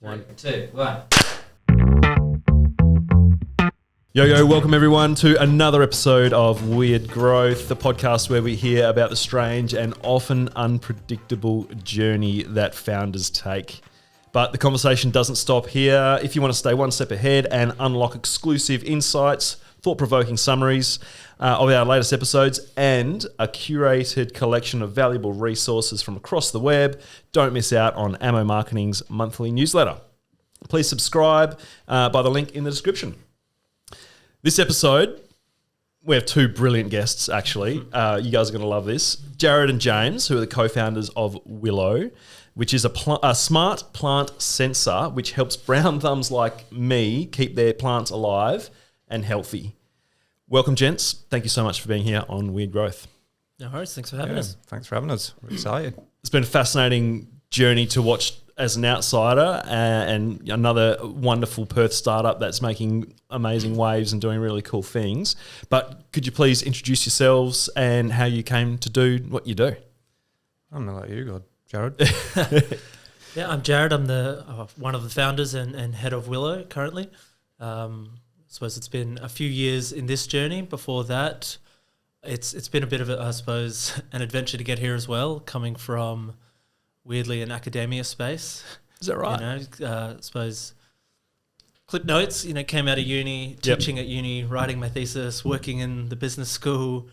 3, 2, 1. Yo, welcome everyone to another episode of Weird Growth, the podcast where we hear about the strange and often unpredictable journey that founders take. But the conversation doesn't stop here. If you want to stay one step ahead and unlock exclusive insights, thought-provoking summaries of our latest episodes, and a curated collection of valuable resources from across the web, don't miss out on Ammo Marketing's monthly newsletter. Please subscribe by the link in the description. This episode, we have two brilliant guests, actually. You guys are going to love this. Jared and James, who are the co-founders of Willow, which is a smart plant sensor which helps brown thumbs like me keep their plants alive and healthy. Welcome, gents. Thank you so much for being here on Weird Growth. No worries. Thanks for having us. Thanks for having us. We're excited. It's been a fascinating journey to watch as an outsider, and another wonderful Perth startup that's making amazing waves and doing really cool things. But could you please introduce yourselves and how you came to do what you do? I'm going to let you go, Jared. Yeah, I'm Jared. I'm the one of the founders and head of Willow currently. I suppose it's been a few years in this journey. Before that, it's been a bit of a, I suppose, an adventure to get here as well, coming from weirdly an academia space. Is that right? I suppose clip notes, came out of uni, teaching at uni, writing my thesis, working in the business school,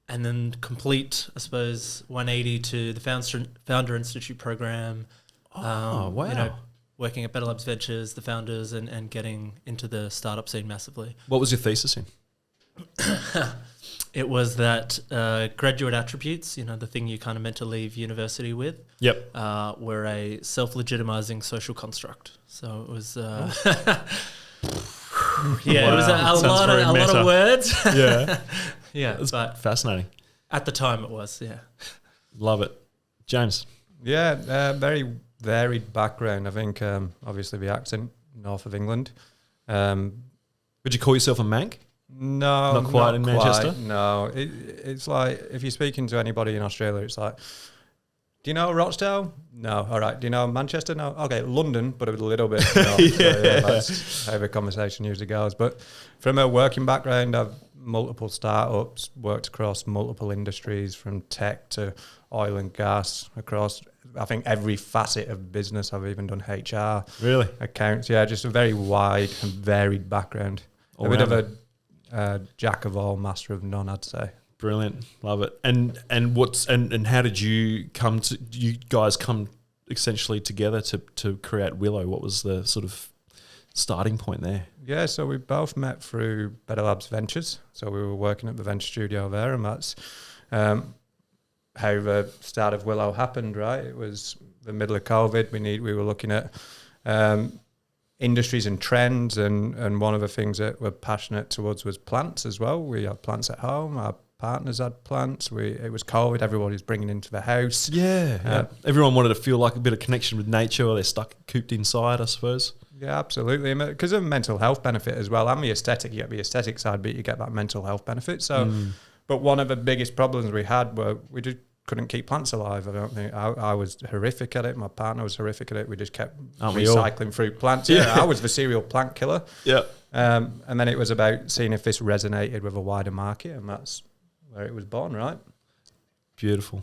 and then complete, I suppose, 180 to the Founder Institute program. Wow. Working at Better Labs Ventures, the founders, and getting into the startup scene massively. What was your thesis in? It was that graduate attributes, the thing you kind of meant to leave university with, Yep. were a self-legitimizing social construct. So it was, it was a lot of words. Yeah. Yeah, It's but fascinating. at the time it was, yeah. Love it. James? Yeah, very varied background. I think, obviously, the accent, north of England. Would you call yourself a Manc? No, Not quite in Manchester? No, it's like if you're speaking to anybody in Australia, it's like, do you know Rochdale? No. All right. Do you know Manchester? No. Okay, London, but a little bit. No. So, that's how the conversation usually goes. But from a working background, I've multiple startups, worked across multiple industries, from tech to oil and gas, across, I think, every facet of business. I've even done HR. Really? Accounts. Yeah, just a very wide and varied background. A bit of a jack of all, master of none, I'd say. Brilliant, love it. And how did you guys come essentially together to create Willow? What was the sort of starting point there? Yeah, so we both met through Better Labs Ventures. So we were working at the venture studio there, and that's how the start of Willow happened. Right, it was the middle of COVID. We were looking at industries and trends, and one of the things that were passionate towards was plants as well. We had plants at home. Our partners had plants. It was COVID. Everybody was bringing into the house. Yeah. Everyone wanted to feel like a bit of connection with nature, or they're stuck cooped inside, I suppose. Yeah, absolutely. Because of mental health benefit as well. And the aesthetic, you get the aesthetic side, but you get that mental health benefit. So, but one of the biggest problems we had were we just couldn't keep plants alive. I don't think I was horrific at it. My partner was horrific at it. We just kept recycling through plants. Yeah, I was the serial plant killer. Yeah. And then it was about seeing if this resonated with a wider market, and that's where it was born, right? Beautiful.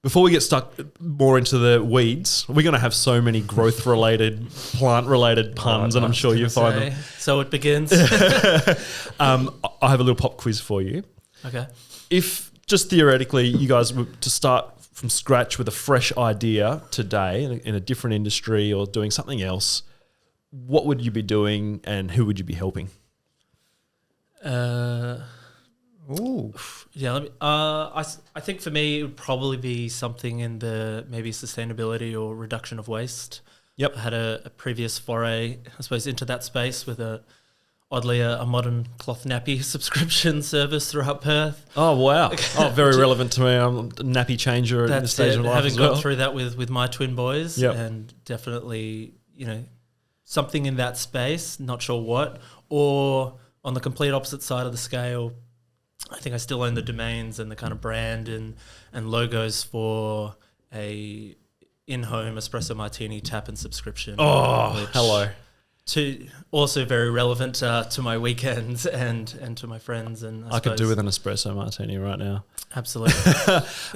Before we get stuck more into the weeds, we're going to have so many growth-related, plant-related puns, and I'm sure you find them. So it begins. I have a little pop quiz for you. Okay. If just theoretically you guys were to start from scratch with a fresh idea today in a different industry or doing something else, what would you be doing and who would you be helping? Yeah, I think for me it would probably be something in the maybe sustainability or reduction of waste. Yep. I had a previous foray, I suppose, into that space with a modern cloth nappy subscription service throughout Perth. Oh, wow. Oh, very relevant to me. I'm a nappy changer at this stage of life. Having gone through that with my twin boys, and definitely, something in that space, not sure what, or on the complete opposite side of the scale, I think I still own the domains and the kind of brand and logos for a in-home espresso martini tap and subscription. Oh, hello. Also very relevant to my weekends and to my friends. And I could do with an espresso martini right now. Absolutely.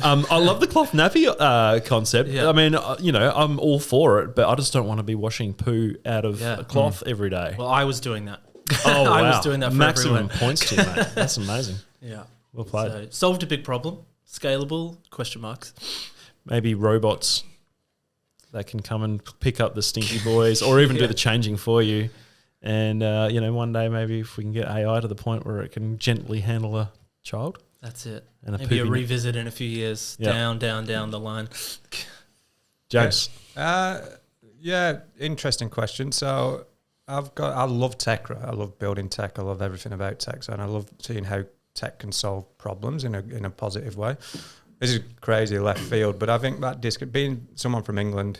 I love the cloth nappy concept. Yeah. I mean, I'm all for it, but I just don't want to be washing poo out of a cloth every day. Well, I was doing that. Oh, wow. I was doing that for Maximum everyone. points to you, mate. That's amazing. Yeah. Well played. So solved a big problem. Scalable, question marks. Maybe robots that can come and pick up the stinky boys or even do the changing for you. And, one day maybe if we can get AI to the point where it can gently handle a child. That's it. And maybe a revisit in a few years, down the line. James. Interesting question. So I love tech, right? I love building tech. I love everything about tech. So, and I love seeing how tech can solve problems in a positive way. This is crazy left field, but I think that being someone from England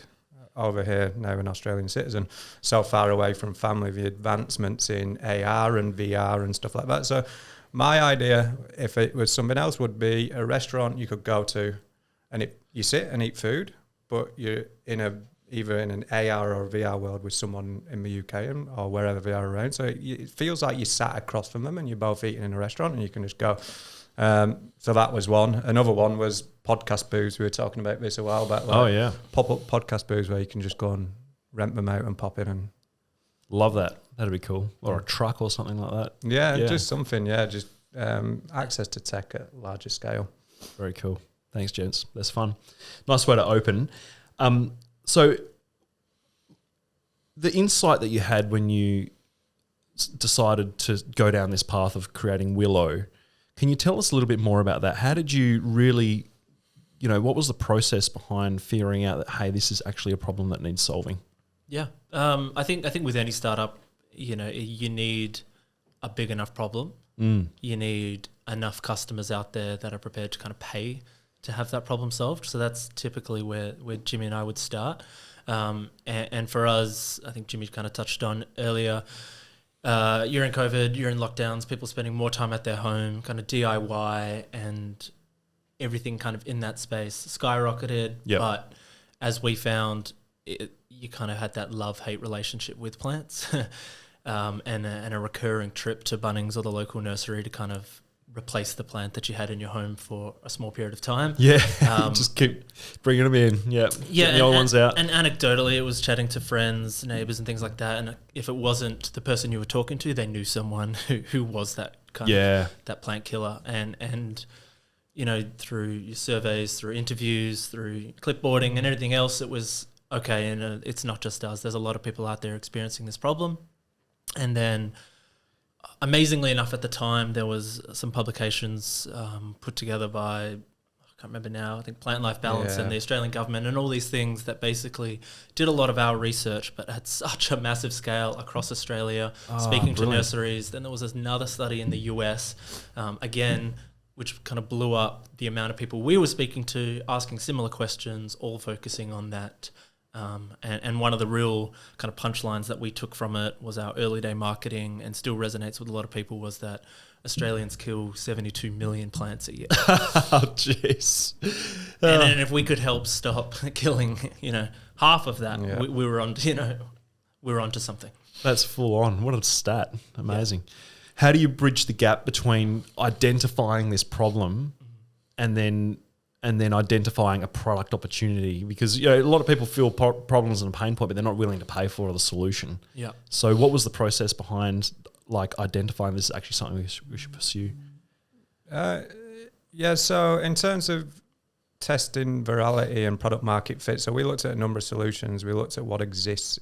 over here, now an Australian citizen, so far away from family, the advancements in AR and VR and stuff like that. So my idea, if it was something else, would be a restaurant you could go to and you sit and eat food, but you're either in an AR or VR world with someone in the UK or wherever they are around. So it feels like you sat across from them and you're both eating in a restaurant and you can just go. So that was one. Another one was podcast booths. We were talking about this a while back. Pop-up podcast booths where you can just go and rent them out and pop in and... Love that. That'd be cool. Or a truck or something like that. Yeah. Just something, just access to tech at larger scale. Very cool. Thanks, gents. That's fun. Nice way to open. So the insight that you had when you decided to go down this path of creating Willow, can you tell us a little bit more about that? How did you really, what was the process behind figuring out that, hey, this is actually a problem that needs solving? Yeah. I think with any startup, you need a big enough problem. You need enough customers out there that are prepared to kind of pay to have that problem solved. So that's typically where Jimmy and I would start. And for us, I think Jimmy kind of touched on earlier, you're in COVID, you're in lockdowns, people spending more time at their home, kind of DIY, and everything kind of in that space skyrocketed. Yep. But as we found, you kind of had that love-hate relationship with plants and a recurring trip to Bunnings or the local nursery to kind of replace the plant that you had in your home for a small period of time. Yeah, just keep bringing them in. Yeah, getting the old ones out. And anecdotally, it was chatting to friends, neighbours and things like that. And if it wasn't the person you were talking to, they knew someone who was that kind of that plant killer. And through your surveys, through interviews, through clipboarding and everything else, it was okay. And it's not just us. There's a lot of people out there experiencing this problem. And then amazingly enough, at the time, there was some publications put together by, I can't remember now, I think Plant Life Balance and the Australian government and all these things that basically did a lot of our research, but had such a massive scale across Australia, speaking to nurseries. Then there was another study in the US, again, which kind of blew up the amount of people we were speaking to, asking similar questions, all focusing on that. And one of the real kind of punchlines that we took from it was our early day marketing, and still resonates with a lot of people, was that Australians kill 72 million plants a year. Oh, jeez. And if we could help stop killing, half of that, we were on, we were onto something. That's full on. What a stat. Amazing. Yeah. How do you bridge the gap between identifying this problem and then identifying a product opportunity? Because a lot of people feel problems and a pain point, but they're not willing to pay for the solution. Yeah. So what was the process behind identifying this is actually something we should pursue? So in terms of testing virality and product market fit, so we looked at a number of solutions. We looked at what exists,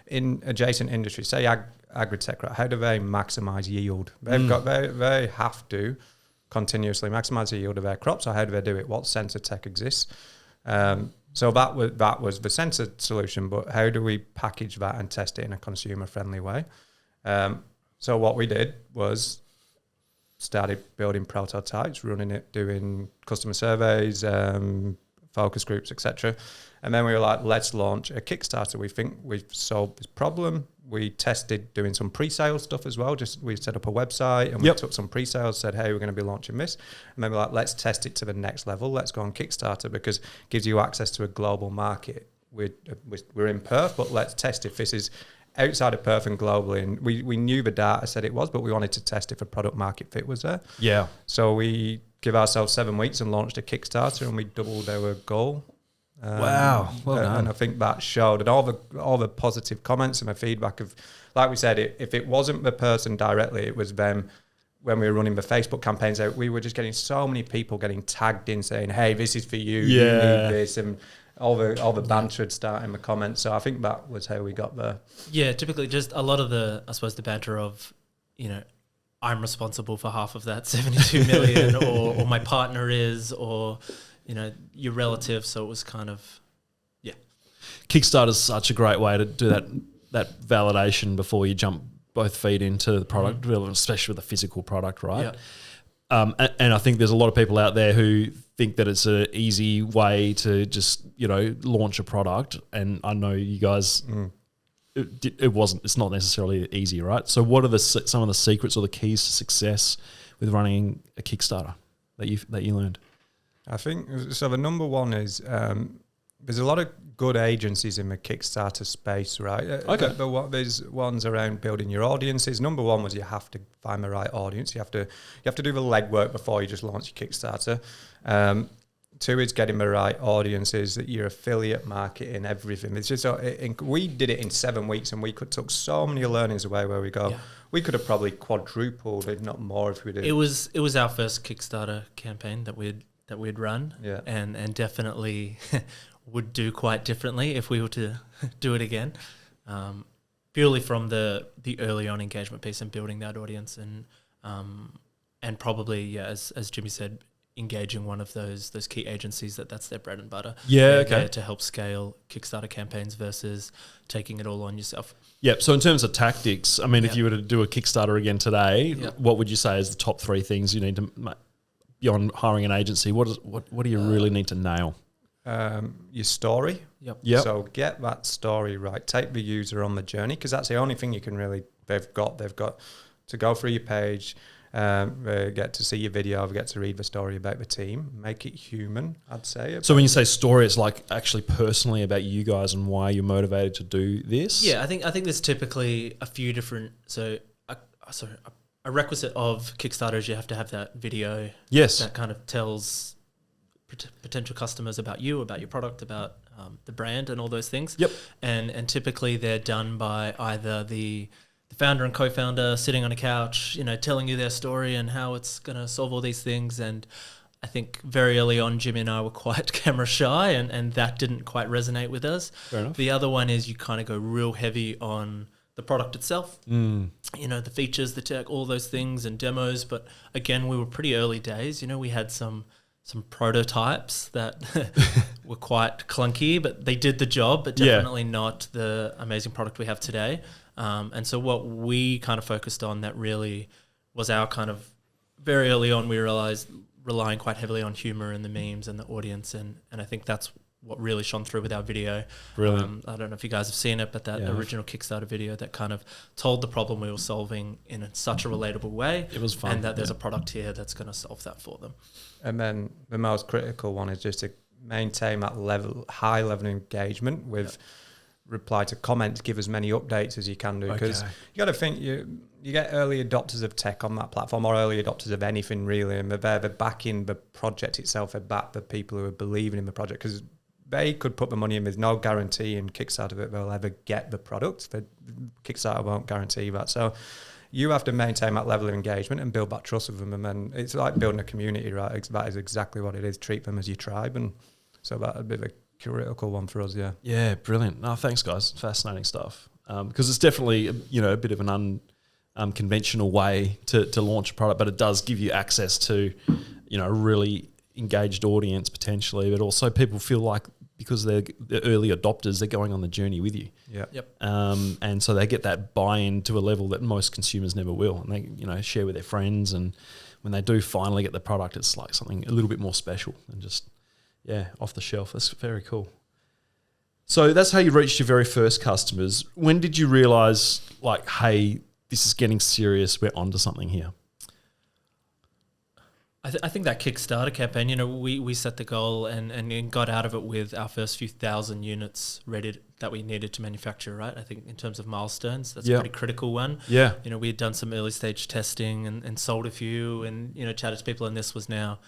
in adjacent industries, say agri-tech, right? How do they maximize yield? They have to continuously maximize the yield of their crops. So how do they do it? What sensor tech exists? So that was the sensor solution, but how do we package that and test it in a consumer friendly way? So what we did was started building prototypes, running it, doing customer surveys, focus groups, etc. And then we were like, let's launch a Kickstarter. We think we've solved this problem. We tested doing some pre-sale stuff as well. Just we set up a website and we took some pre-sales, said, hey, we're going to be launching this. And then we're like, let's test it to the next level. Let's go on Kickstarter because it gives you access to a global market. We're in Perth, but let's test if this is outside of Perth and globally. And we knew the data said it was, but we wanted to test if a product market fit was there. Yeah. So we give ourselves 7 weeks and launched a Kickstarter, and we doubled our goal. Wow, well done. And I think that showed, and all the positive comments and the feedback of, like we said, if it wasn't the person directly, it was them. When we were running the Facebook campaigns out, we were just getting so many people getting tagged in saying, "Hey, this is for you. You need this," and all the banter would start in the comments. So I think that was how we got there. Yeah, typically just a lot of the, I suppose, the banter of, I'm responsible for half of that 72 million, or my partner is, or your relative. So it was kind of, Kickstarter is such a great way to do that validation before you jump both feet into the product, especially with a physical product, right? Yeah. And I think there's a lot of people out there who think that it's an easy way to just launch a product, and I know you guys. It wasn't. It's not necessarily easy, right? So, what are some of the secrets or the keys to success with running a Kickstarter that you learned? I think so. The number one is there's a lot of good agencies in the Kickstarter space, right? Okay. There's ones around building your audiences. Number one was you have to find the right audience. You have to do the legwork before you just launch your Kickstarter. Two is getting the right audiences, your affiliate marketing, everything. It's just we did it in 7 weeks, and we took so many learnings away. Where we go, we could have probably quadrupled, if not more, if we did. It was our first Kickstarter campaign that we'd run, and definitely would do quite differently if we were to do it again. Purely from the early on engagement piece and building that audience, and probably as Jimmy said, engaging one of those key agencies that's their bread and butter. To help scale Kickstarter campaigns versus taking it all on yourself. Yep. So in terms of tactics, I mean, if you were to do a Kickstarter again today, what would you say is the top 3 things you need to, beyond hiring an agency? What do you really need to nail? Your story. Yep. So get that story right. Take the user on the journey, because that's the only thing you can really. They've got to go through your page. They get to see your video, they get to read the story about the team, make it human, I'd say. So when you say story, it's like actually personally about you guys and why you're motivated to do this? Yeah, I think there's typically a few different, a requisite of Kickstarter is you have to have that video that kind of tells potential customers about you, about your product, about the brand and all those things. Yep. And typically they're done by either the founder and co-founder sitting on a couch, telling you their story and how it's going to solve all these things. And I think very early on, Jimmy and I were quite camera shy, and that didn't quite resonate with us. Fair enough. The other one is you kind of go real heavy on the product itself, the features, the tech, all those things and demos. But again, we were pretty early days. We had some prototypes that were quite clunky, but they did the job, but definitely not the amazing product we have today. And so what we kind of focused on that really was our kind of very early on, we realized relying quite heavily on humor and the memes and the audience. And I think that's what really shone through with our video. Brilliant. I don't know if you guys have seen it, but that original Kickstarter video that kind of told the problem we were solving in such a relatable way. It was fun. And that there's a product here that's going to solve that for them. And then the most critical one is just to maintain that high level of engagement with reply to comments, give as many updates as you can do, because you got to think you get early adopters of tech on that platform, or early adopters of anything really, and they're backing the project itself, they back the people who are believing in the project, because they could put the money in. There's no guarantee in Kickstarter that they'll ever get the product. Kickstarter won't guarantee that. So you have to maintain that level of engagement and build that trust with them. And then it's like building a community, right? That is exactly what it is. Treat them as your tribe. And so that would be the critical one for us, Yeah, brilliant. No, thanks, guys. Fascinating stuff. Because it's definitely, a bit of an unconventional way to launch a product, but it does give you access to, a really engaged audience potentially, but also people feel like, because they're early adopters, they're going on the journey with you. Yep. And so they get that buy-in to a level that most consumers never will. And they, share with their friends. And when they do finally get the product, it's like something a little bit more special than just Yeah, off the shelf. That's very cool. So that's how you reached your very first customers. When did you realise, like, hey, this is getting serious, we're onto something here? I think that Kickstarter campaign, you know, we set the goal and got out of it with our first few thousand units ready that we needed to manufacture, right? I think in terms of milestones, that's a pretty critical one. Yeah. You know, we had done some early stage testing and sold a few and, you know, chatted to people, and this was now,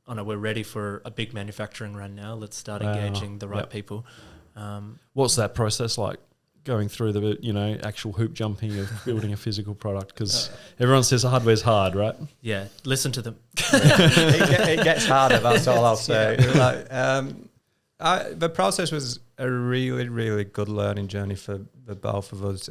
oh no, we're ready for a big manufacturing run now. Let's start engaging the right people. What's that process like? Going through the, you know, actual hoop jumping of building a physical product, because everyone says hardware's hard, right? Yeah, listen to them. It gets harder. That's all I'll say. The process was a really, really good learning journey for both of us.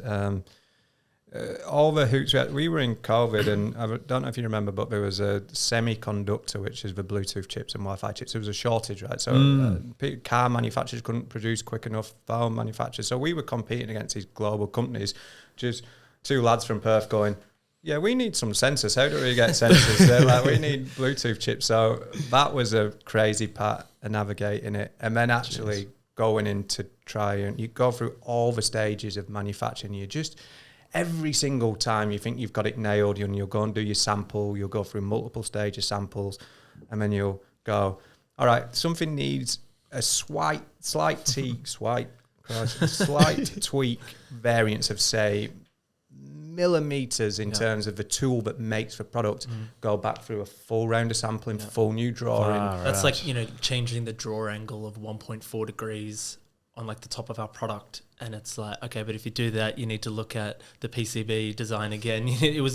All the hoops we were in COVID, and I don't know if you remember, but there was a semiconductor, which is the Bluetooth chips and Wi-Fi chips. There was a shortage, right? So car manufacturers couldn't produce quick enough, phone manufacturers. So we were competing against these global companies. Just two lads from Perth going, yeah, we need some sensors. How do we get sensors? They're like, we need Bluetooth chips. So that was a crazy part of navigating it. And then actually going in to try, and you go through all the stages of manufacturing. You just... Every single time you think you've got it nailed, you'll go and do your sample, you'll go through multiple stages samples, and then you'll go, all right, something needs a slight tweak variance of, say, millimeters in terms of the tool that makes the product. Go back through a full round of sampling, full new drawing. That's like, you know, changing the draw angle of 1.4 degrees on like the top of our product, and it's like, okay, but if you do that, you need to look at the PCB design again. You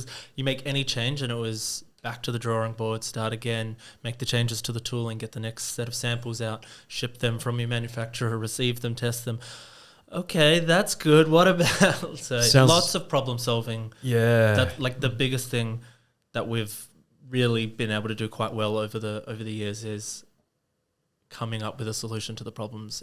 make any change and it was back to the drawing board, start again, make the changes to the tooling, get the next set of samples out, ship them from your manufacturer, receive them, test them. Okay, that's good. What about lots of problem solving? Yeah, that like the biggest thing that we've really been able to do quite well over the years is coming up with a solution to the problems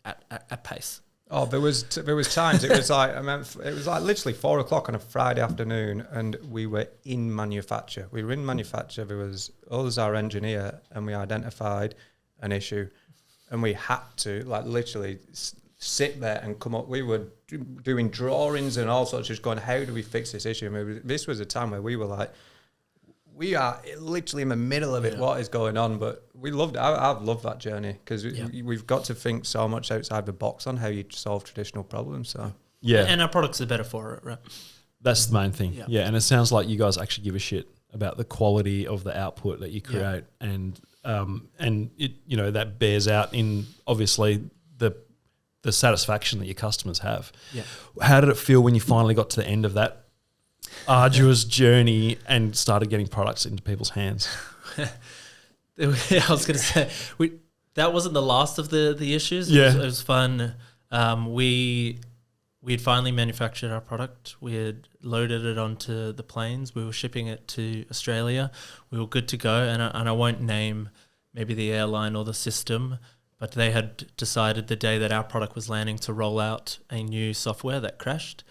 at pace. Oh, there was times it was like, it was like literally 4:00 on a Friday afternoon, and we were in manufacture. There was us, our engineer, and we identified an issue, and we had to like literally sit there and come up. We were doing drawings and all sorts, just going, how do we fix this issue? I mean, this was a time where we were like, we are literally in the middle of it. What is going on? But we loved it. I've loved that journey, because we've got to think so much outside the box on how you solve traditional problems. So and our products are better for it, right? That's the main thing. Yeah, and it sounds like you guys actually give a shit about the quality of the output that you create, and it, you know, that bears out in obviously the satisfaction that your customers have. Yeah. How did it feel when you finally got to the end of that arduous journey and started getting products into people's hands? I was going to say, that wasn't the last of the issues. It was fun. We had finally manufactured our product. We had loaded it onto the planes. We were shipping it to Australia. We were good to go. And I won't name maybe the airline or the system, but they had decided the day that our product was landing to roll out a new software that crashed.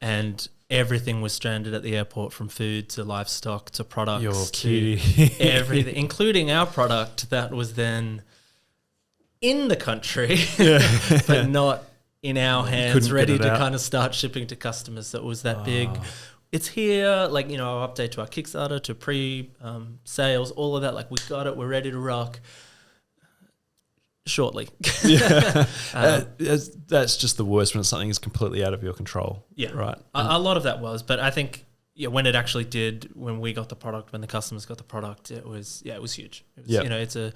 And everything was stranded at the airport, from food to livestock to products to everything, including our product that was then in the country, but not in our hands, ready to kind of start shipping to customers. So it was that big. It's here, like, you know, our update to our Kickstarter, to pre-sales, all of that. Like, we got it, we're ready to rock. Shortly. That's just the worst when something is completely out of your control. Yeah. Right. A lot of that was, but I think when it actually did, when we got the product, when the customers got the product, it was huge. It was, you know, it's a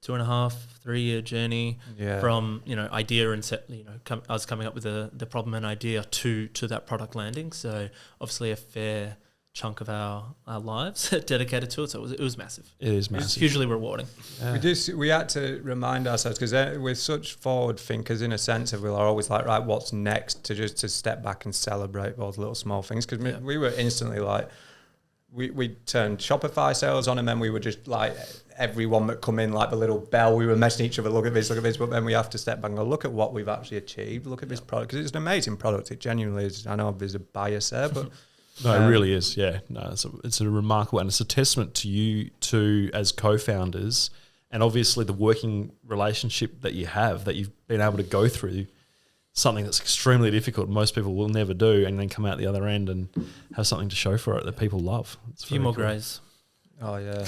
2.5-3 year journey from, you know, idea and set, you know, us coming up with the problem and idea to that product landing. So obviously a fair chunk of our lives dedicated to it, so it was massive. It is massive. It's hugely rewarding. We had to remind ourselves, because we're such forward thinkers in a sense of, we're always like, right, what's next, to step back and celebrate those little small things, because we were instantly like, we turned Shopify sales on, and then we were just like, everyone that come in, like the little bell, we were messaging each other, look at this, but then we have to step back and go, look at what we've actually achieved, look at this product, because it's an amazing product. It genuinely is. I know there's a bias there, but no, it really is. Yeah, no, it's a remarkable, and it's a testament to you two as co-founders and obviously the working relationship that you have, that you've been able to go through something that's extremely difficult, most people will never do, and then come out the other end and have something to show for it that people love. It's a few more greys. Oh yeah,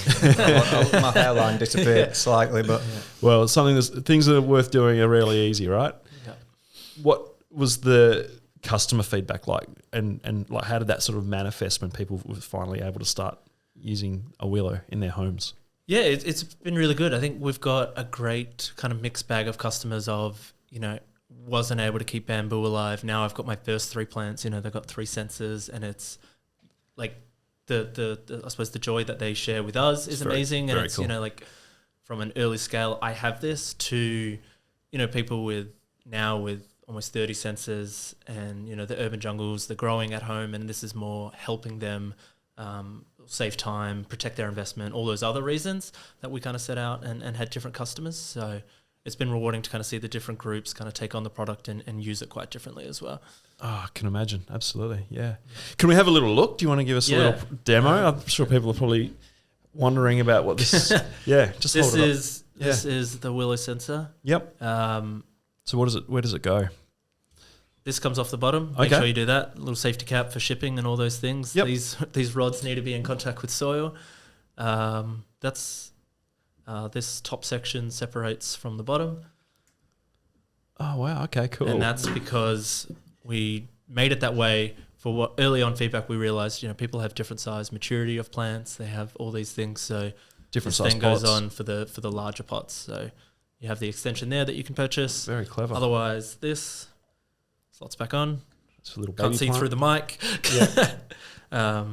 my hairline disappeared slightly, but well, things that are worth doing are really easy, right? Yeah. What was the customer feedback like, and like how did that sort of manifest when people were finally able to start using a Willow in their homes? Yeah, it's been really good. I think we've got a great kind of mixed bag of customers of, wasn't able to keep bamboo alive. Now I've got my first 3 plants, they've got 3 sensors, and it's like the I suppose the joy that they share with us is amazing. And it's, cool. Like from an early scale, I have this to, people with almost 30 sensors and, the urban jungles, they're growing at home, and this is more helping them save time, protect their investment, all those other reasons that we kind of set out and had different customers. So it's been rewarding to kind of see the different groups kind of take on the product and use it quite differently as well. Oh, I can imagine. Absolutely. Yeah. Can we have a little look? Do you want to give us a little demo? I'm sure people are probably wondering about what this just hold it up. This is the Willow sensor. Yep. So where does it go? This comes off the bottom. Make sure you do that. A little safety cap for shipping and all those things. Yep. These rods need to be in contact with soil. This top section separates from the bottom. Oh, wow. Okay, cool. And that's because we made it that way for what early on feedback we realized, people have different size maturity of plants. They have all these things. So different this size thing pots goes on for the larger pots. So you have the extension there that you can purchase. Very clever. Otherwise, this slots back on. It's a little can't see plant. through the mic. Yeah.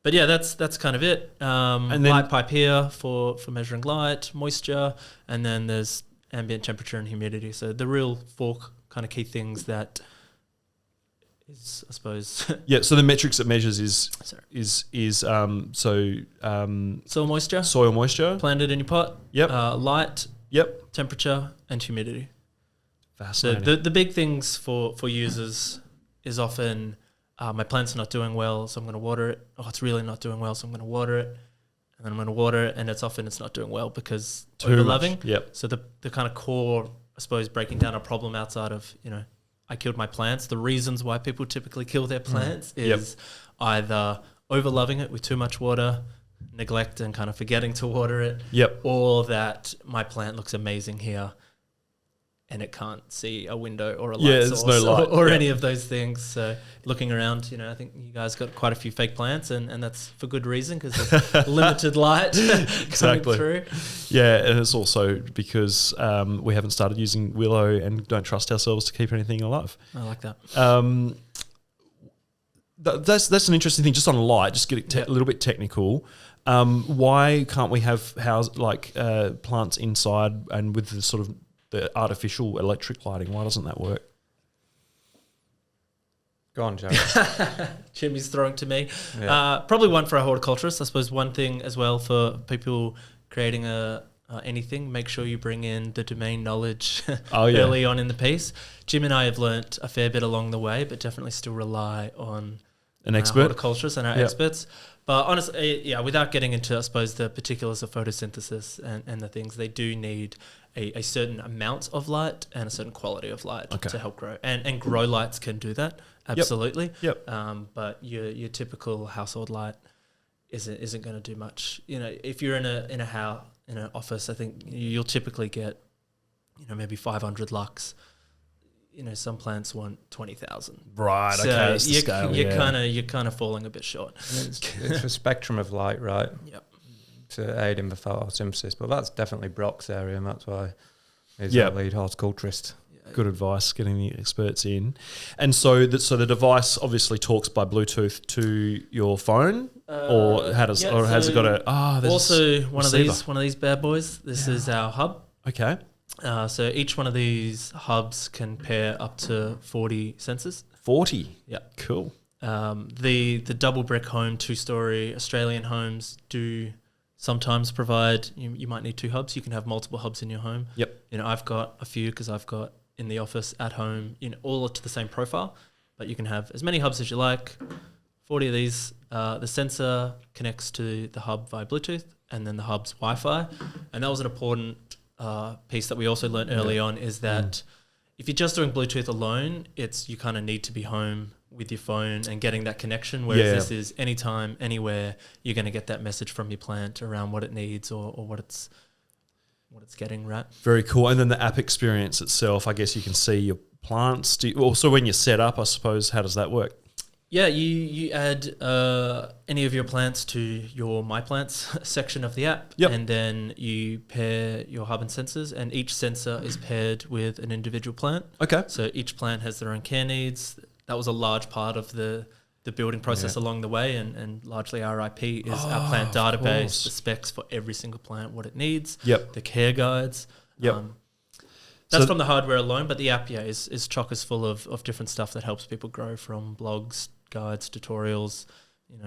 But yeah, that's kind of it. And light pipe here for measuring light, moisture, and then there's ambient temperature and humidity. So the real 4 kind of key things that is, I suppose. Yeah. So the metrics it measures is soil moisture. Soil moisture. Planted in your pot. Yep. Light. Yep. Temperature and humidity. Fascinating. So the big things for users is often my plant's not doing well, so I'm going to water it. Oh, it's really not doing well, so I'm going to water it. And then I'm going to water it, and it's not doing well because overloving. Yep. So the kind of core, I suppose, breaking down a problem outside of, I killed my plants. The reasons why people typically kill their plants is either overloving it with too much water, neglect and kind of forgetting to water it. Yep. Or that my plant looks amazing here and it can't see a window or a light source no light. or any of those things. So looking around, I think you guys got quite a few fake plants and that's for good reason because there's limited light coming through. Yeah, and it's also because we haven't started using Willow and don't trust ourselves to keep anything alive. I like that. That's an interesting thing. Just on light, just get a little bit technical. Why can't we have plants inside and with the sort of the artificial electric lighting? Why doesn't that work? Go on, Jared. Jimmy's throwing to me. Yeah. Probably one for a horticulturist. I suppose one thing as well for people creating anything, make sure you bring in the domain knowledge early on in the piece. Jim and I have learnt a fair bit along the way, but definitely still rely on an expert, horticulturists and our experts. But honestly, without getting into, I suppose, the particulars of photosynthesis and the things, they do need a certain amount of light and a certain quality of light to help grow. And grow lights can do that, absolutely. Yep. But your typical household light isn't going to do much. If you're in a house, in an office, I think you'll typically get, maybe 500 lux. Some plants want 20,000. Right. So okay. That's the scale. You're kind of falling a bit short. It's a spectrum of light, right? Yep. To aid in the photosynthesis, but that's definitely Brock's area, and that's why he's our lead horticulturist. Good advice, getting the experts in. And so the device obviously talks by Bluetooth to your phone, or has it got a? There's also one receiver. of these bad boys. This is our hub. Okay. So each one of these hubs can pair up to 40 sensors. 40. Yeah. Cool. The double brick home 2-story Australian homes do sometimes provide. You might need 2 hubs. You can have multiple hubs in your home. Yep. I've got a few because I've got in the office, at home, all to the same profile, but you can have as many hubs as you like, 40 of these. The sensor connects to the hub via Bluetooth, and then the hub's Wi-Fi. And that was an important piece that we also learned early on, is that if you're just doing Bluetooth alone, you kind of need to be home with your phone and getting that connection, whereas this is anytime, anywhere, you're going to get that message from your plant around what it needs or what it's getting, right? Very cool. And then the app experience itself, I guess you can see your plants. Also, when you're set up, I suppose, how does that work? Yeah, you add any of your plants to your My Plants section of the app, and then you pair your hub and sensors, and each sensor is paired with an individual plant. Okay. So each plant has their own care needs. That was a large part of the building process along the way, and largely our IP is our plant database, the specs for every single plant, what it needs, the care guides. That's from the hardware alone, but the app, is chockers full of different stuff that helps people grow, from blogs, guides, tutorials.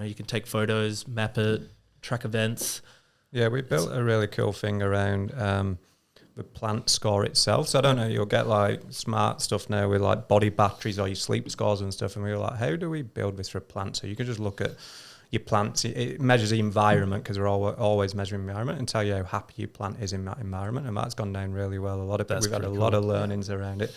You can take photos, map it, track events. Yeah, we built a really cool thing around the plant score itself. So I don't know, you'll get like smart stuff now with like body batteries or your sleep scores and stuff. And we were like, how do we build this for a plant? So you can just look at your plants. It measures the environment, because we're always measuring environment, and tell you how happy your plant is in that environment. And that's gone down really well. We've had a lot of learnings around it.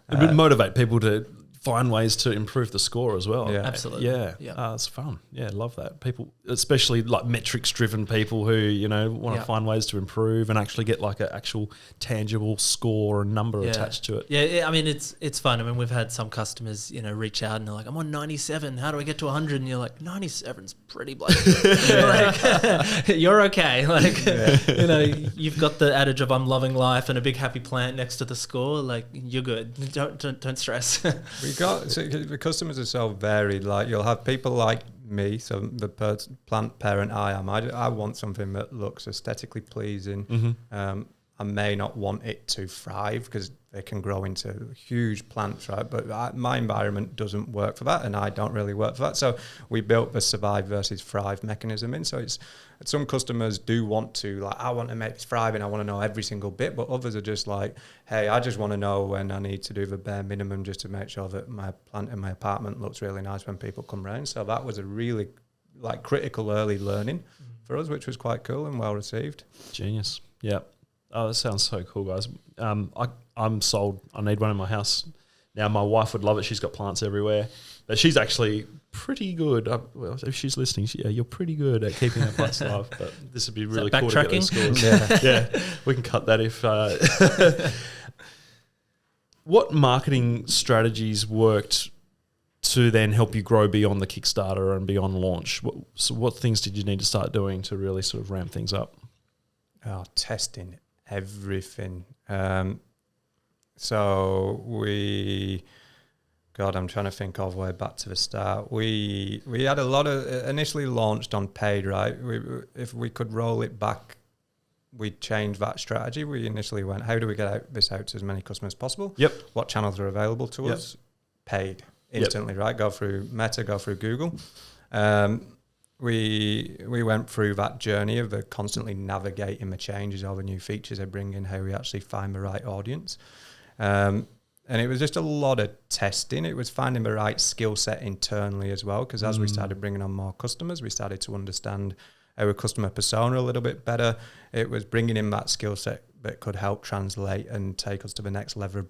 It would motivate people to find ways to improve the score as well. Yeah, absolutely. Yeah. It's fun. Yeah, love that. People, especially like metrics driven people who, want to find ways to improve and actually get like an actual tangible score or number attached to it. Yeah, I mean, it's fun. I mean, we've had some customers, reach out and they're like, I'm on 97. How do I get to 100? And you're like, 97's pretty bloody good. You're okay. You've got the adage of I'm loving life and a big happy plant next to the score. Like, you're good. Don't stress. The customers are so varied. Like, you'll have people like me, so the plant parent I am. I want something that looks aesthetically pleasing. I may not want it to thrive because they can grow into huge plants, right? But my environment doesn't work for that, and I don't really work for that. So we built the survive versus thrive mechanism in. So it's some customers do want to, like, I want to make this thrive and I want to know every single bit, but others are just like, hey, I just want to know when I need to do the bare minimum just to make sure that my plant in my apartment looks really nice when people come round. So that was a really critical early learning for us, which was quite cool and well received. Genius. Yeah. Oh, that sounds so cool, guys. I'm sold. I need one in my house. Now, my wife would love it. She's got plants everywhere. But she's actually pretty good. Well, if she's listening, you're pretty good at keeping her plants alive. But this would be really cool to get those scores. Yeah, we can cut that if... What marketing strategies worked to then help you grow beyond the Kickstarter and beyond launch? What things did you need to start doing to really sort of ramp things up? Testing everything. So I'm trying to think of way back to the start. We had a lot of initially launched on paid, right? If we could roll it back, we'd change that strategy. We initially went, how do we get this out to as many customers as possible? Yep. What channels are available to us? Paid instantly, right? Go through Meta, go through Google. We went through that journey of constantly navigating the changes, all the new features they bring in, how we actually find the right audience. And it was just a lot of testing. It was finding the right skill set internally as well, because as we started bringing on more customers, we started to understand our customer persona a little bit better. It was bringing in that skill set that could help translate and take us to the next level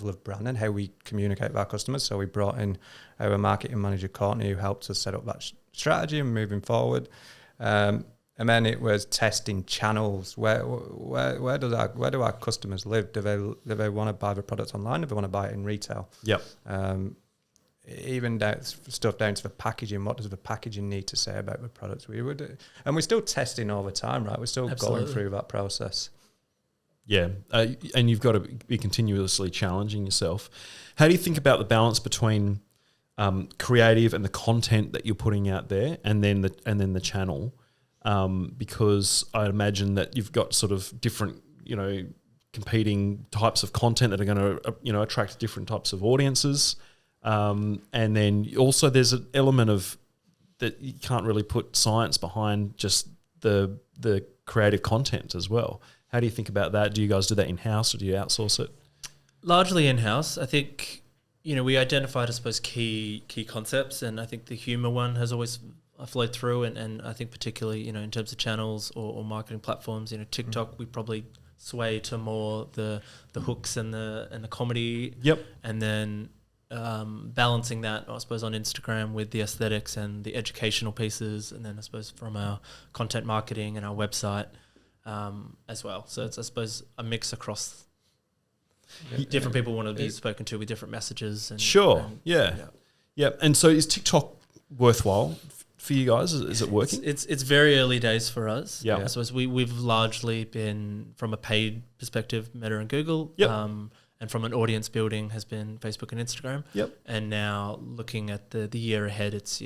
of brand and how we communicate with our customers. So we brought in our marketing manager, Courtney, who helped us set up that strategy and moving forward. And then it was testing channels. Where do our customers live? Do they want to buy the product online? Do they want to buy it in retail? Yep. Even stuff down to the packaging. What does the packaging need to say about the products we would do? And we're still testing all the time, right? We're still going through that process. Yeah, and you've got to be continuously challenging yourself. How do you think about the balance between creative and the content that you're putting out there, and then the channel? Because I imagine that you've got sort of different, competing types of content that are going to, attract different types of audiences. And then also there's an element of that you can't really put science behind just the creative content as well. How do you think about that? Do you guys do that in-house or do you outsource it? Largely in-house. I think we identified, I suppose, key concepts, and I think the humor one has always flowed through, and I think particularly, in terms of channels or marketing platforms, TikTok, we probably sway to more the hooks and the comedy. Yep. And then balancing that, I suppose, on Instagram with the aesthetics and the educational pieces, and then I suppose from our content marketing and our website as well. So it's, I suppose, a mix across. Different people want to be spoken to with different messages. And, Yeah. And so is TikTok worthwhile for you guys? Is it working? It's very early days for us. Yeah. I suppose we've largely been, from a paid perspective, Meta and Google. Yep. And from an audience building has been Facebook and Instagram. Yep. And now looking at the year ahead, it's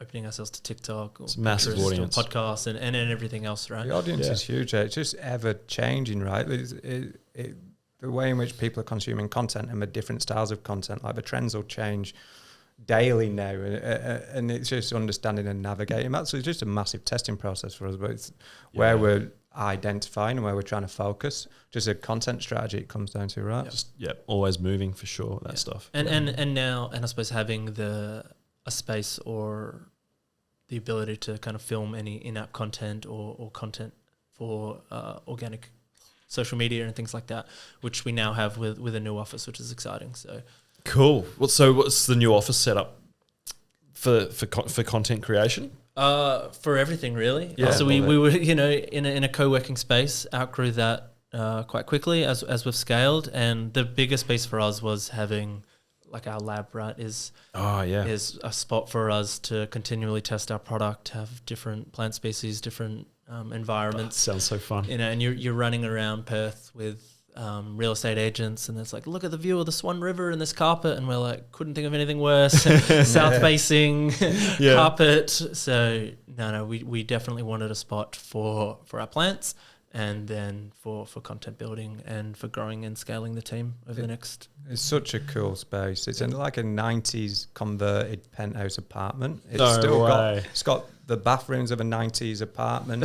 opening ourselves to TikTok or it's a massive audience, or podcasts and everything else, right? The audience is huge. It's just ever changing, right? The way in which people are consuming content and the different styles of content, like the trends will change daily now, and it's just understanding and navigating that. So it's just a massive testing process for us, but it's where we're identifying and where we're trying to focus. Just a content strategy it comes down to, right? Just always moving for sure, that stuff. And now, and I suppose having a space or the ability to kind of film any in-app content or content for organic social media and things like that, which we now have with a new office, which is exciting. So cool. So what's the new office setup for content creation? For everything, really. Yeah. So we were in a co-working space, outgrew that quite quickly as we've scaled, and the biggest piece for us was having like our lab, right? Is a spot for us to continually test our product, have different plant species, different environments. Sounds so fun. And you're running around Perth with real estate agents, and it's like, look at the view of the Swan River and this carpet, and we're like, couldn't think of anything worse. South facing carpet. So no, we definitely wanted a spot for our plants, and then for content building and for growing and scaling the team over the next. It's such a cool space. It's in like a 90s converted penthouse apartment. It's it's got the bathrooms of a 90s apartment.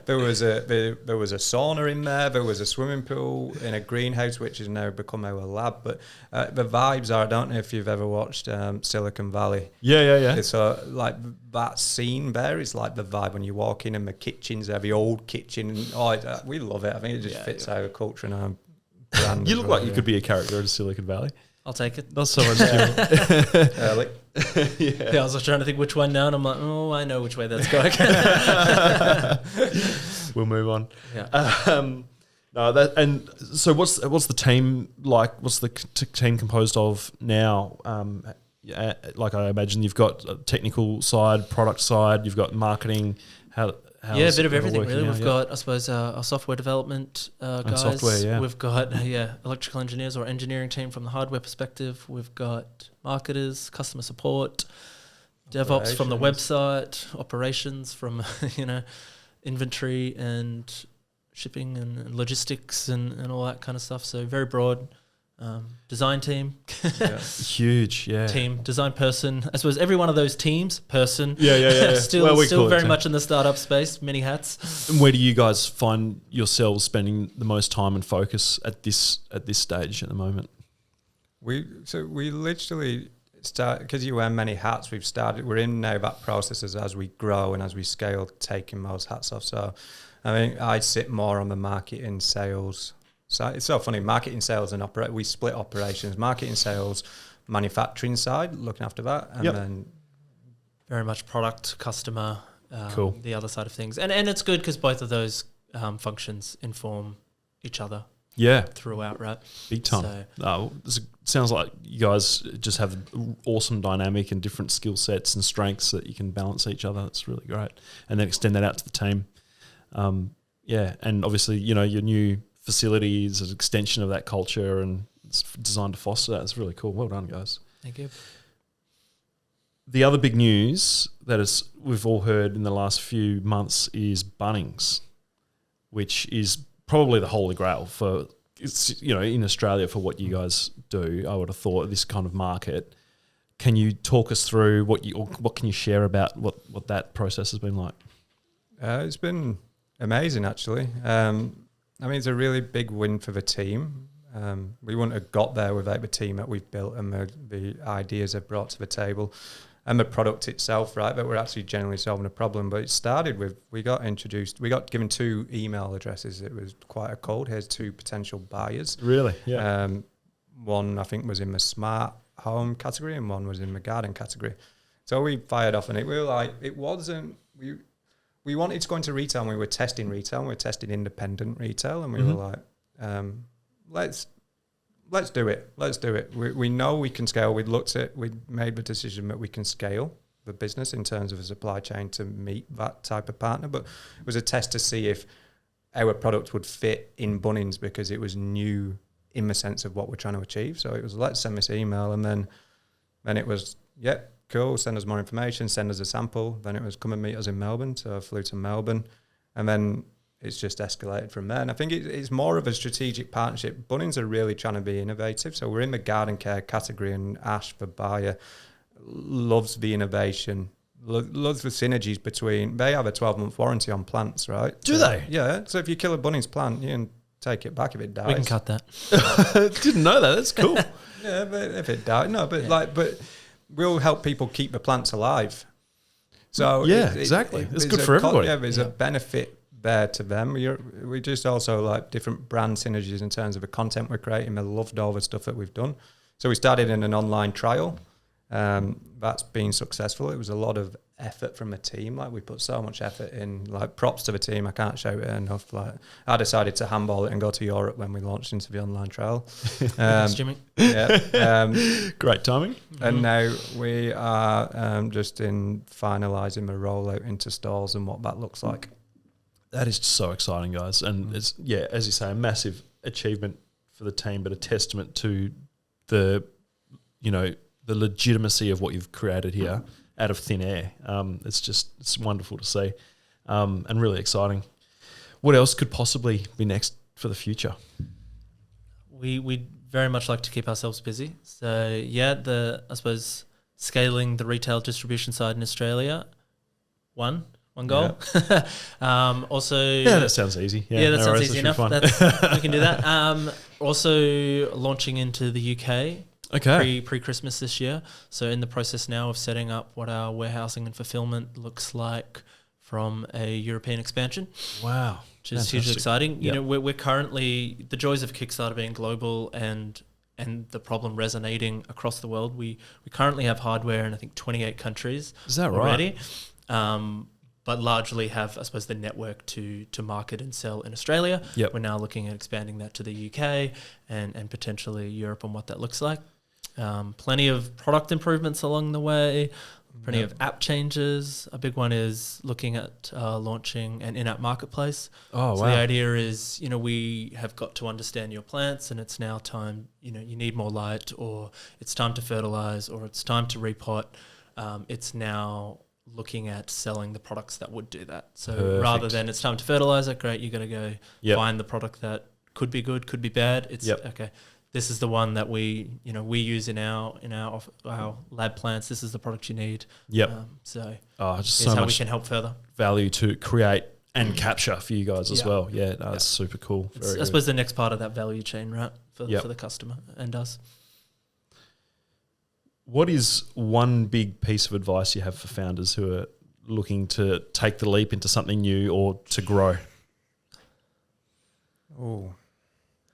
There was a sauna in there. There was a swimming pool in a greenhouse, which has now become our lab. But the vibes are, I don't know if you've ever watched Silicon Valley. Yeah. So like that scene there is like the vibe when you walk in, and the kitchen's there, the old kitchen. And, we love it. I think it just fits our culture and our brand. You look like you could be a character in Silicon Valley. I'll take it. Not so much early. I was just trying to think which one now, and I'm like, oh, I know which way that's going. We'll move on. Yeah. So what's the team like? What's the team composed of now? Like I imagine you've got a technical side, product side, you've got marketing. A bit of everything really. We've got, I suppose, our software development guys. Software, We've got electrical engineers or engineering team from the hardware perspective. We've got marketers, customer support, DevOps from the website, operations from inventory and shipping and logistics and all that kind of stuff. So very broad. Design team, huge, team, design person. I suppose every one of those teams, person, still very much in the startup space, many hats. And where do you guys find yourselves spending the most time and focus at this stage at the moment? We literally start, because you wear many hats. We're in now that process as we grow and as we scale, taking those hats off. So I mean, I sit more on the marketing, sales. So it's so funny, marketing, sales, and we split operations. Marketing, sales, manufacturing side, looking after that, and then very much product, customer, cool. The other side of things. And it's good because both of those functions inform each other. Yeah, throughout, right? Big time. It sounds like you guys just have awesome dynamic and different skill sets and strengths that you can balance each other. That's really great, and then extend that out to the team. And obviously, your new facility is an extension of that culture, and it's designed to foster that. It's really cool. Well done, guys. Thank you. The other big news that we've all heard in the last few months is Bunnings, which is probably the holy grail for in Australia for what you guys do. I would have thought this kind of market. Can you talk us through what can you share about what that process has been like? It's been amazing, actually. I mean, it's a really big win for the team. We wouldn't have got there without the team that we've built and the ideas they've brought to the table and the product itself, right? That we're actually generally solving a problem. But it started with, we got given 2 email addresses. It was quite a code. Here's 2 potential buyers. Really? Yeah. One, I think, was in the smart home category and one was in the garden category. So we fired off, and we were like, it wasn't, we wanted to go into retail, and we were testing retail, and we were testing independent retail, and we were like, let's do it. Let's do it. We know we can scale. We made the decision that we can scale the business in terms of a supply chain to meet that type of partner. But it was a test to see if our product would fit in Bunnings because it was new in the sense of what we're trying to achieve. So it was, let's send this email, and then it was, cool, send us more information, send us a sample. Then it was, come and meet us in Melbourne. So I flew to Melbourne, and then it's just escalated from there. And I think it's more of a strategic partnership. Bunnings are really trying to be innovative. So we're in the garden care category, and Ash, the buyer, loves the innovation, loves the synergies between, they have a 12-month warranty on plants, right? Do they? Yeah. So if you kill a Bunnings plant, you can take it back if it dies. We can cut that. Didn't know that. That's cool. Yeah, but if it dies, but we'll help people keep the plants alive. So exactly. It's good for everybody. There's a benefit there to them. We just also like different brand synergies in terms of the content we're creating. I loved all the stuff that we've done. So we started in an online trial. That's been successful. It was a lot of effort from the team. Like, we put so much effort in, like, props to the team. I can't shout it enough. Like, I decided to handball it and go to Europe when we launched into the online trial. Thanks, Jimmy. Great timing. And now we are just in finalising the rollout into stores and what that looks like. That is so exciting, guys. And it's, as you say, a massive achievement for the team, but a testament to the legitimacy of what you've created here out of thin air. It's wonderful to see, and really exciting. What else could possibly be next for the future? We very much like to keep ourselves busy. So I suppose scaling the retail distribution side in Australia, one goal. Yeah. Also, that sounds easy. That sounds easy enough. We can do that. Also launching into the UK. Okay. Pre-Christmas this year. So in the process now of setting up what our warehousing and fulfillment looks like from a European expansion. Wow. Which is hugely exciting. You know, we're currently, the joys of Kickstarter being global and the problem resonating across the world. We currently have hardware in, I think, 28 countries. Is that already? Right? But largely have, I suppose, the network to market and sell in Australia. Yep. We're now looking at expanding that to the UK and potentially Europe and what that looks like. Plenty of product improvements along the way, plenty of app changes. A big one is looking at launching an in-app marketplace. Oh, so wow. the idea is, we have got to understand your plants, and it's now time, you need more light, or it's time to fertilize, or it's time to repot. It's now looking at selling the products that would do that. So Perfect. Rather than it's time to fertilize it, great, you got to go find the product that could be good, could be bad. It's okay. This is the one that we use in our lab plants. This is the product you need. Yep. So just here's so how much we can help further. value to create and capture for you guys as well. Yeah, that's super cool. I suppose the next part of that value chain, right, for the customer and us. What is one big piece of advice you have for founders who are looking to take the leap into something new or to grow? Oh,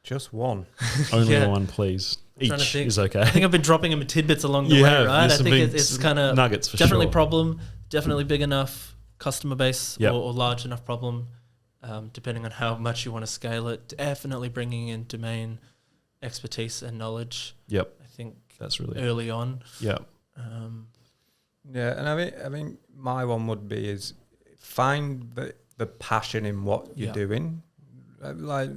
just one. Only one, please. Each is okay. I think I've been dropping them tidbits along the way, right? I think it's kind of nuggets for definitely sure. problem, definitely big enough customer base or large enough problem, depending on how much you want to scale it. Definitely bringing in domain expertise and knowledge. Yep. I think that's really early on. Yep. And I mean, my one would be is find the passion in what you're doing. Like,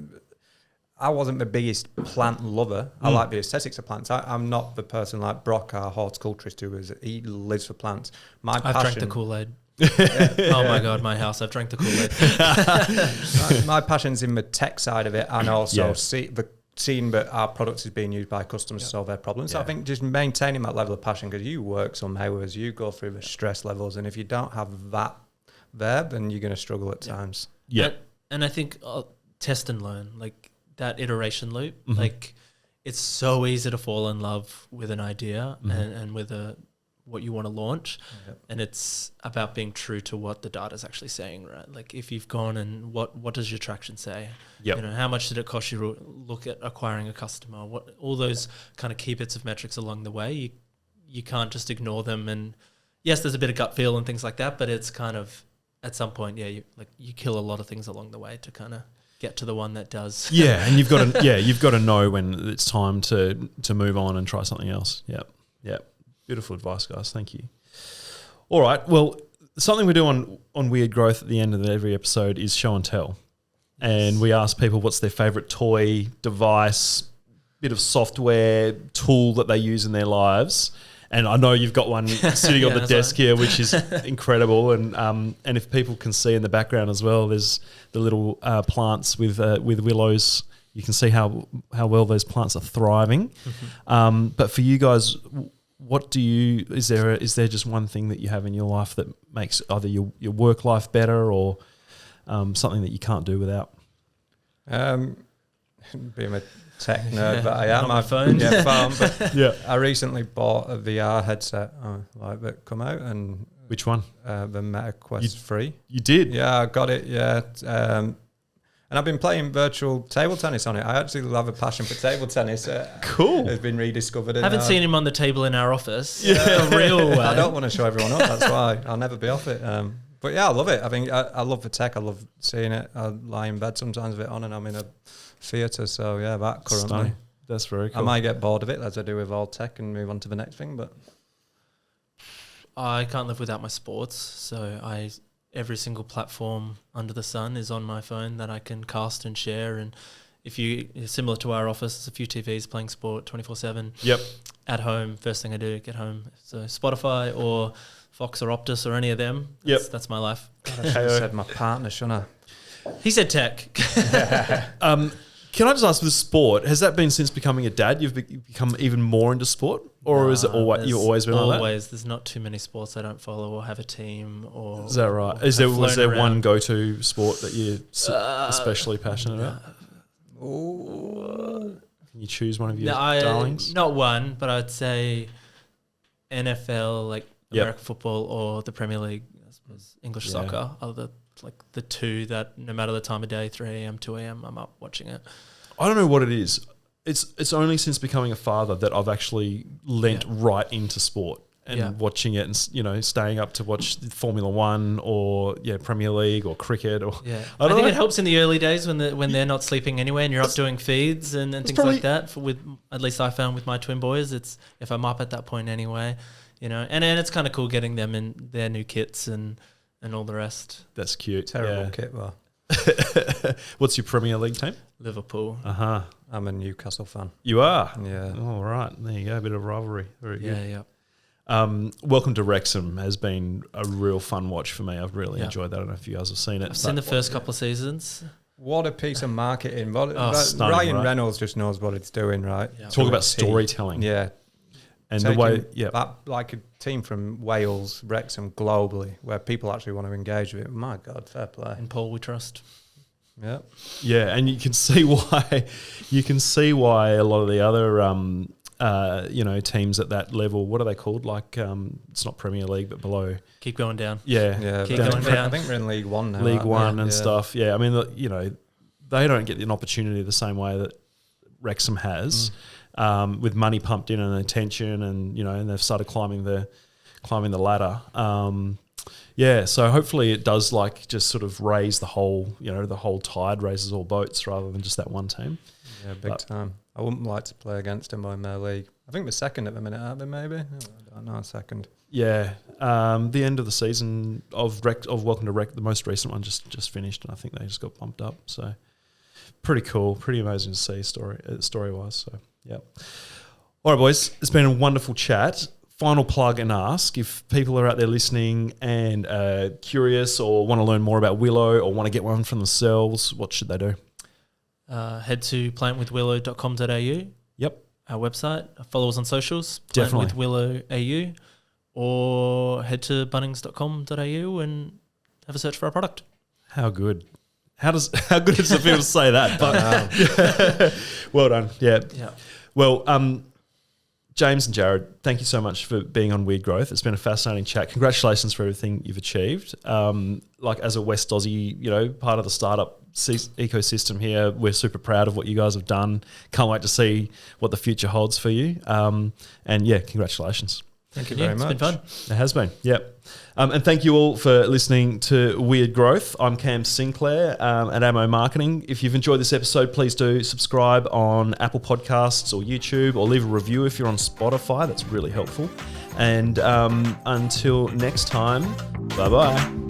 I wasn't the biggest plant lover. I like the aesthetics of plants. I'm not the person like Brock, our horticulturist, he lives for plants. I've drank the Kool-Aid. Oh my God, my house! I've drank the Kool-Aid. my passion's in the tech side of it, and also seeing that our product is being used by customers to solve their problems. So I think just maintaining that level of passion, because you work some hours, you go through the stress levels, and if you don't have that there, then you're going to struggle at times. Yeah. And I think test and learn. Like, that iteration loop. Mm-hmm. Like, it's so easy to fall in love with an idea Mm-hmm. and with what you want to launch. Yep. And it's about being true to what the data is actually saying, right? Like, if you've gone and what does your traction say? Yep. You know, how much did it cost you to look at acquiring a customer? What, all those kind of key bits of metrics along the way, you can't just ignore them. And yes, there's a bit of gut feel and things like that, but it's kind of, at some point, you kill a lot of things along the way to kind of get to the one that does. Yeah, and you've got to know when it's time to move on and try something else. Yep. Beautiful advice, guys. Thank you. All right. Well, something we do on Weird Growth at the end of every episode is show and tell. And we ask people what's their favorite toy, device, bit of software, tool that they use in their lives. And I know you've got one sitting on the desk here, which is incredible. And if people can see in the background as well, there's the little plants with willows. You can see how well those plants are thriving. Mm-hmm. But for you guys, what do you? Is there just one thing that you have in your life that makes either your work life better or something that you can't do without? Being a tech nerd, but I am. On my phone. Yeah, phone. But Yeah. I recently bought a VR headset that come out, and Which one? the Meta Quest 3. You did? Yeah, I got it. Yeah. And I've been playing virtual table tennis on it. I actually have a passion for table tennis. Cool. It's been rediscovered. I haven't seen him on the table in our office. Yeah. The real way. I don't want to show everyone up. That's why I'll never be off it. But yeah, I love it. I think I love the tech. I love seeing it. I lie in bed sometimes with it on, and I'm in a theatre. So yeah, that currently. Stunning. That's very cool. I might get bored of it, as I do with all tech, and move on to the next thing. But I can't live without my sports, so every single platform under the sun is on my phone that I can cast and share. And similar to our office, there's a few TVs playing sport 24/7. Yep. At home, first thing I do, get home. So Spotify or Fox or Optus or any of them. Yep. That's my life. I should have said my partner, shouldn't I? He said tech. Can I just ask, with sport, has that been since becoming a dad? You've become even more into sport, or is it you've always been like that? Always. There's not too many sports I don't follow or have a team or. Is that right? Was there one go-to sport that you're especially passionate about? Can you choose one of your darlings? Not one, but I'd say NFL, like American football, or the Premier League, I suppose, English soccer are the two that no matter the time of day, 3 a.m., 2 a.m., I'm up watching it. I don't know what it is. It's only since becoming a father that I've actually lent right into sport and watching it, and staying up to watch Formula One or Premier League or cricket or I think it helps in the early days when they're not sleeping anyway, and you're up doing feeds and things like that. At least I found with my twin boys, it's if I'm up at that point anyway, and it's kind of cool getting them in their new kits and all the rest. That's cute. Terrible kit, well. What's your Premier League team? Liverpool. I'm a Newcastle fan. You are? Yeah. All right. There you go. A bit of rivalry. Very good. Yeah. Welcome to Wrexham has been a real fun watch for me. I've really enjoyed that. I don't know if you guys have seen it. I've seen the first couple of seasons. What a piece of marketing. Stunning, Ryan right? Reynolds just knows what it's doing, right? Yeah. Talk about storytelling. Yeah. And the way, that, like a team from Wales, Wrexham, globally, where people actually want to engage with it. My God, fair play. In Paul we trust. Yeah. Yeah, and you can see why. You can see why a lot of the other, teams at that level. What are they called? Like, it's not Premier League, but below. Keep going down. Yeah. Keep going down. I think we're in League One now. League One and stuff. Yeah, I mean, they don't get an opportunity the same way that Wrexham has. With money pumped in and attention, and they've started climbing the ladder. So hopefully it does just sort of raise the whole tide, raises all boats rather than just that one team. Yeah, big time. I wouldn't like to play against them in their league. I think we're second at the minute, aren't we? Maybe I don't know, second. Yeah, the end of the season of Welcome to Wreck, the most recent one just finished, and I think they just got bumped up. So pretty cool, pretty amazing to see story wise. So. Yeah. All right, boys. It's been a wonderful chat. Final plug and ask, if people are out there listening and curious or want to learn more about Willow or want to get one for themselves, what should they do? Head to plantwithwillow.com.au. Yep. Our website. Follow us on socials. Definitely. Plantwithwillow.au. Or head to bunnings.com.au and have a search for our product. How good. How good does it feel to say that? But well done. Yeah. Well, James and Jared, thank you so much for being on Weird Growth. It's been a fascinating chat. Congratulations for everything you've achieved. Like as a West Aussie, part of the startup ecosystem here, we're super proud of what you guys have done. Can't wait to see what the future holds for you. And congratulations. Thank you very much. It's been fun. It has been, yep. And thank you all for listening to Weird Growth. I'm Cam Sinclair at Ammo Marketing. If you've enjoyed this episode, please do subscribe on Apple Podcasts or YouTube, or leave a review if you're on Spotify. That's really helpful. And until next time, bye-bye.